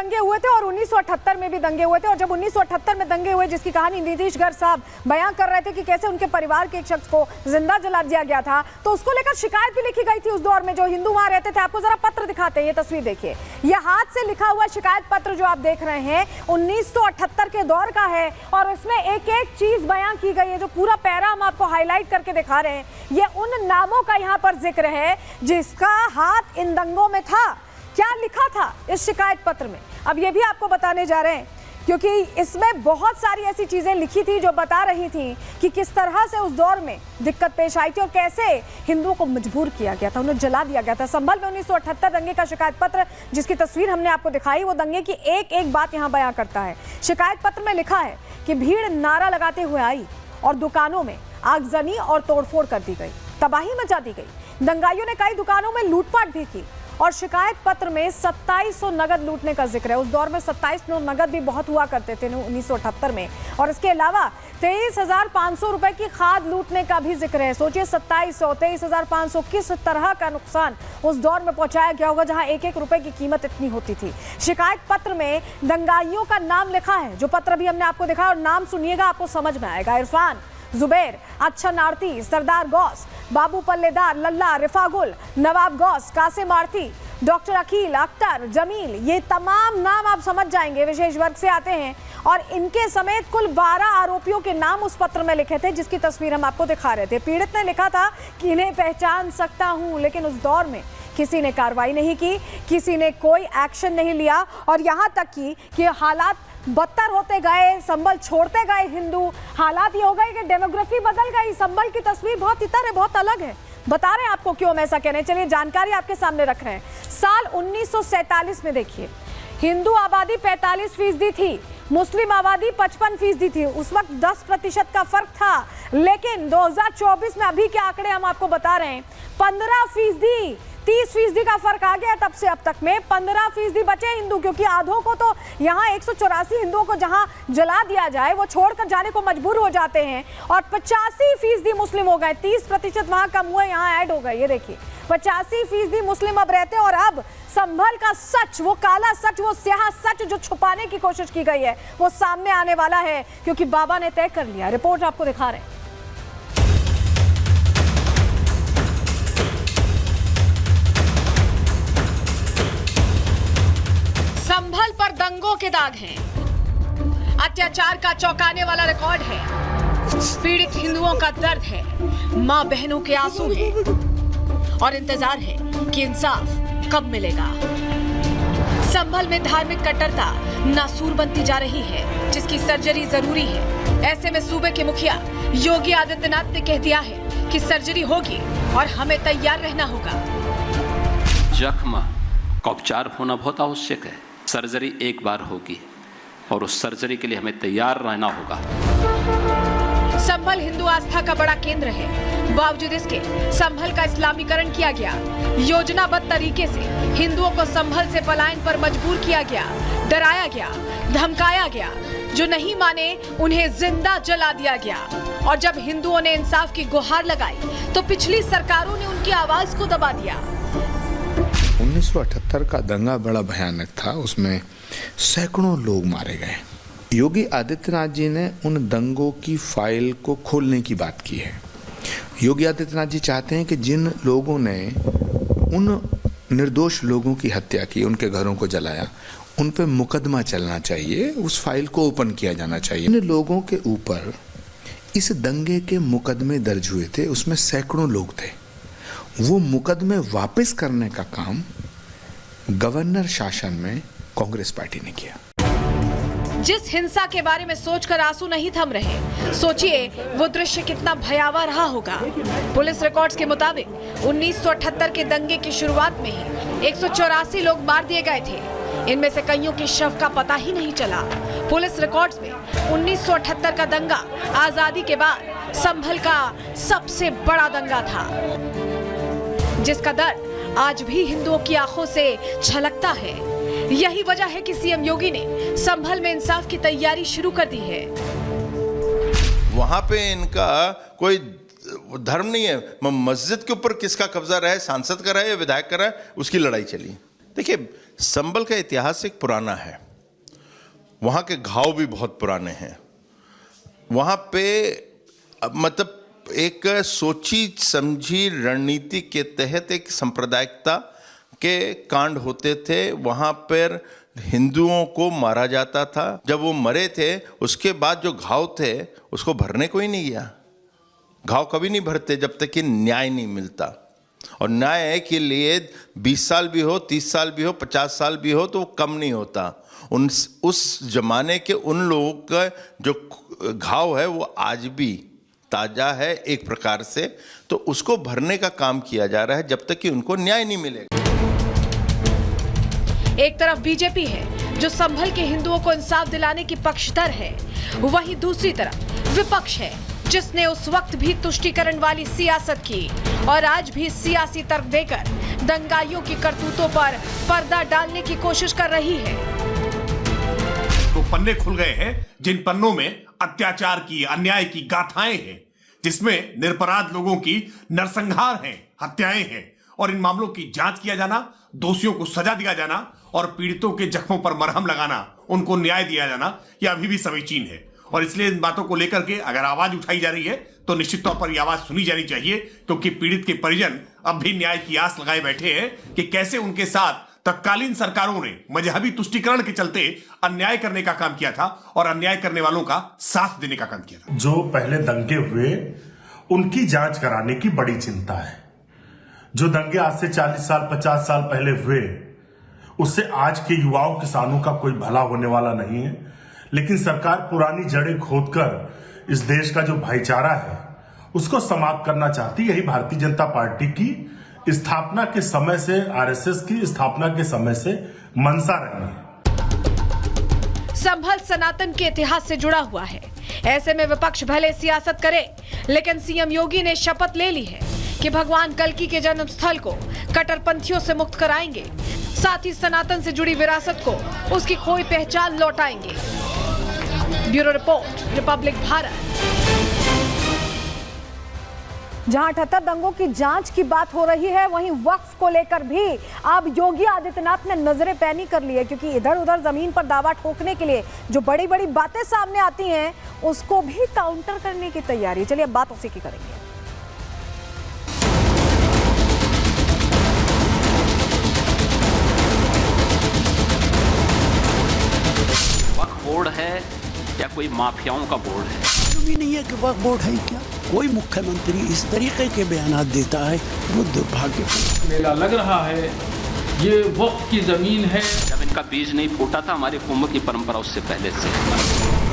दंगे हुए थे और 1978 में भी दंगे हुए थे। और जब 1978 में दंगे हुए, जिसकी कहानी नीतीश घर साहब बयां कर रहे थे कि कैसे उनके परिवार के एक शख्स को जिंदा जला दिया गया था, तो उसको लेकर शिकायत भी लिखी गई थी उस दौर में। जो हिंदू वहां रहते थे, आपको जरा पत्र दिखाते हैं, ये तस्वीर देखिए, यह हाथ से लिखा हुआ शिकायत पत्र जो आप देख रहे हैं 1978 के दौर का है। और इसमें एक एक चीज बयां की गई है। जो पूरा पैरा हम आपको हाईलाइट करके दिखा रहे हैं, ये उन नामों का यहाँ पर जिक्र है जिसका हाथ इन दंगों में था। क्या लिखा था इस शिकायत पत्र में, अब ये भी आपको बताने जा रहे हैं, क्योंकि इसमें बहुत सारी ऐसी चीजें लिखी थी जो बता रही थी कि किस तरह से उस दौर में दिक्कत पेश आई थी और कैसे हिंदुओं को मजबूर किया गया था, उन्हें जला दिया गया था। संभल में 1978 दंगे का शिकायत पत्र, जिसकी तस्वीर हमने आपको दिखाई, वो दंगे की एक एक बात यहाँ बयां करता है। शिकायत पत्र में लिखा है कि भीड़ नारा लगाते हुए आई और दुकानों में आगजनी और तोड़फोड़ कर दी गई, तबाही मचा दी गई। दंगाइयों ने कई दुकानों में लूटपाट भी की और शिकायत पत्र में 2700 नगद लूटने का जिक्र है। उस दौर में 2700 नगद भी बहुत हुआ करते थे 1978 में। और इसके अलावा 23,500 रुपए की खाद लूटने का भी जिक्र है। सोचिए 2700, 23,500, किस तरह का नुकसान उस दौर में पहुंचाया गया होगा जहां एक एक रुपए की कीमत इतनी होती थी। शिकायत पत्र में दंगाइयों का नाम लिखा है, जो पत्र भी हमने आपको दिखाया, और नाम सुनिएगा, आपको समझ में आएगा। इरफान, जुबैर, अच्छा आरती, सरदार गौस, बाबू पल्लेदार, लल्ला, रिफागुल, नवाब गौस, कासिम आरती, डॉक्टर अकील, अख्तर, जमील, ये तमाम नाम आप समझ जाएंगे विशेष वर्ग से आते हैं। और इनके समेत कुल 12 आरोपियों के नाम उस पत्र में लिखे थे, जिसकी तस्वीर हम आपको दिखा रहे थे। पीड़ित ने लिखा था कि इन्हें पहचान सकता हूं, लेकिन उस दौर में किसी ने कार्रवाई नहीं की, किसी ने कोई एक्शन नहीं लिया। और यहाँ तक कि हालात बदतर होते गए, संभल छोड़ते गए हिंदू। हालात ये हो गए कि डेमोग्राफी बदल गई, संभल की तस्वीर बहुत इतर है, बहुत अलग है। बता रहे हैं आपको क्यों हम ऐसा कह रहे हैं, चलिए जानकारी आपके सामने रख रहे हैं। साल 1947 में देखिए, हिंदू आबादी 45% थी, मुस्लिम आबादी 55% थी। उस वक्त 10% का फर्क था, लेकिन 2024 में अभी के आंकड़े हम आपको बता रहे हैं 15%, 30% का फर्क आ गया। तब से अब तक में 15% बचे हिंदू, क्योंकि आधों को तो यहाँ 184 हिंदुओं को जहाँ जला दिया जाए वो छोड़कर जाने को मजबूर हो जाते हैं। और 85% मुस्लिम हो गए, 30% वहाँ कम हुए, यहाँ ऐड हो गए। ये देखिए 85% मुस्लिम अब रहते हैं। और अब संभल का सच, वो काला सच, वो स्याह सच जो छुपाने की कोशिश की गई है, वो सामने आने वाला है, क्योंकि बाबा ने तय कर लिया। रिपोर्ट आपको दिखा रहे हैं। संभल पर दंगों के दाग हैं, अत्याचार का चौंकाने वाला रिकॉर्ड है, पीड़ित हिंदुओं का दर्द है, मां बहनों के आंसू हैं और इंतजार है कि इंसाफ कब मिलेगा। संभल में धार्मिक कट्टरता नासूर बनती जा रही है, जिसकी सर्जरी जरूरी है। ऐसे में सूबे के मुखिया योगी आदित्यनाथ ने कह दिया है कि सर्जरी होगी और हमें तैयार रहना होगा। जख्म का उपचार होना बहुत आवश्यक है। सर्जरी एक बार होगी और उस सर्जरी के लिए हमें तैयार रहना होगा। संभल हिंदू आस्था का बड़ा केंद्र है, बावजूद इसके संभल का इस्लामीकरण किया गया। योजनाबद्ध तरीके से हिंदुओं को संभल से पलायन पर मजबूर किया गया, डराया गया, धमकाया गया। जो नहीं माने उन्हें जिंदा जला दिया गया। और जब हिंदुओं ने इंसाफ की गुहार लगाई तो पिछली सरकारों ने उनकी आवाज को दबा दिया। 1978 का दंगा बड़ा भयानक था, उसमें सैकड़ों लोग मारे गए। योगी आदित्यनाथ जी ने उन दंगों की फाइल को खोलने की बात की है। योगी आदित्यनाथ जी चाहते हैं कि जिन लोगों ने उन निर्दोष लोगों की हत्या की, उनके घरों को जलाया, उन पे मुकदमा चलना चाहिए, उस फाइल को ओपन किया जाना चाहिए। इन लोगों के ऊपर इस दंगे के मुकदमे दर्ज हुए थे, उसमें सैकड़ों लोग थे। वो मुकदमे वापस करने का काम गवर्नर शासन में कांग्रेस पार्टी ने किया। जिस हिंसा के बारे में सोचकर आंसू नहीं थम रहे, सोचिए वो दृश्य कितना भयावह रहा होगा। पुलिस रिकॉर्ड्स के मुताबिक 1978 के दंगे की शुरुआत में ही 184 लोग मार दिए गए थे। इनमें से कईयों के शव का पता ही नहीं चला। पुलिस रिकॉर्ड्स में 1978 का दंगा आजादी के बाद संभल का सबसे बड़ा दंगा था, जिसका दर्द आज भी हिंदुओं की आंखों से छलकता है। यही वजह है कि सीएम योगी ने संभल में इंसाफ की तैयारी शुरू कर दी है। वहां पे इनका कोई धर्म नहीं है। मस्जिद के ऊपर किसका कब्जा रहे, सांसद का रहे या विधायक का रहे, उसकी लड़ाई चली। देखिए संभल का इतिहास एक पुराना है, वहाँ के घाव भी बहुत पुराने हैं। वहाँ पे मतलब एक सोची समझी रणनीति के तहत एक सांप्रदायिकता के कांड होते थे। वहाँ पर हिंदुओं को मारा जाता था। जब वो मरे थे उसके बाद जो घाव थे उसको भरने कोई नहीं गया। घाव कभी नहीं भरते जब तक कि न्याय नहीं मिलता। और न्याय के लिए 20 साल भी हो, 30 साल भी हो, 50 साल भी हो तो वो कम नहीं होता। उस जमाने के उन लोगों का जो घाव है वो आज भी ताज़ा है एक प्रकार से, तो उसको भरने का काम किया जा रहा है जब तक कि उनको न्याय नहीं मिलेगा। एक तरफ बीजेपी है जो संभल के हिंदुओं को इंसाफ दिलाने की पक्षधर है, वहीं दूसरी तरफ विपक्ष है जिसने उस वक्त भी तुष्टीकरण वाली सियासत की और आज भी सियासी तर्क देकर दंगाइयों की करतूतों पर पर्दा डालने की कोशिश कर रही है। तो पन्ने खुल गए हैं जिन पन्नों में अत्याचार की, अन्याय की गाथाएं हैं, जिसमें निरपराध लोगों की नरसंहार हैं, हत्याएं हैं, और इन मामलों की जांच किया जाना, दोषियों को सजा दिया जाना और पीड़ितों के जख्मों पर मरहम लगाना, उनको न्याय दिया जाना, यह अभी भी समीचीन है। और इसलिए इन बातों को लेकर के अगर आवाज उठाई जा रही है तो निश्चित तौर पर यह आवाज सुनी जानी चाहिए, क्योंकि पीड़ित के परिजन अब भी न्याय की आस लगाए बैठे हैं कि कैसे उनके साथ तत्कालीन सरकारों ने मजहबी तुष्टीकरण के चलते अन्याय करने का काम किया था और अन्याय करने वालों का साथ देने का काम किया था। जो पहले दंगे हुए उनकी जांच कराने की बड़ी चिंता है। जो दंगे आज से 40 साल 50 साल पहले हुए उससे आज के युवाओं किसानों का कोई भला होने वाला नहीं है। लेकिन सरकार पुरानी जड़ें खोदकर इस देश का जो भाईचारा है उसको समाप्त करना चाहती। यही भारतीय जनता पार्टी की स्थापना के समय से, आरएसएस की स्थापना के समय से मंशा रही है। संभल सनातन के इतिहास से जुड़ा हुआ है। ऐसे में विपक्ष भले सियासत करे, लेकिन सीएम योगी ने शपथ ले ली है कि भगवान कल्की के जन्म स्थल को कट्टरपंथियों से मुक्त कराएंगे, साथ ही सनातन से जुड़ी विरासत को उसकी खोई पहचान लौटाएंगे। Bureau report, Republic Bharat. जहां 78 दंगों की जांच की बात हो रही है, वहीं वक्फ को लेकर भी अब योगी आदित्यनाथ ने नजरें पैनी कर ली है, क्योंकि इधर उधर जमीन पर दावा ठोकने के लिए जो बड़ी बड़ी बातें सामने आती हैं उसको भी काउंटर करने की तैयारी। चलिए अब बात उसी की करेंगे। वक्फ बोर्ड है या कोई माफियाओं का बोर्ड है? मालूम ही नहीं है कि वक्फ बोर्ड है क्या। कोई मुख्यमंत्री इस तरीके के बयान देता है, वो दुर्भाग्यपूर्ण। मेला लग रहा है ये वक्फ की जमीन है। जब इनका बीज नहीं फूटा था हमारी कुंभ की परंपरा उससे पहले से।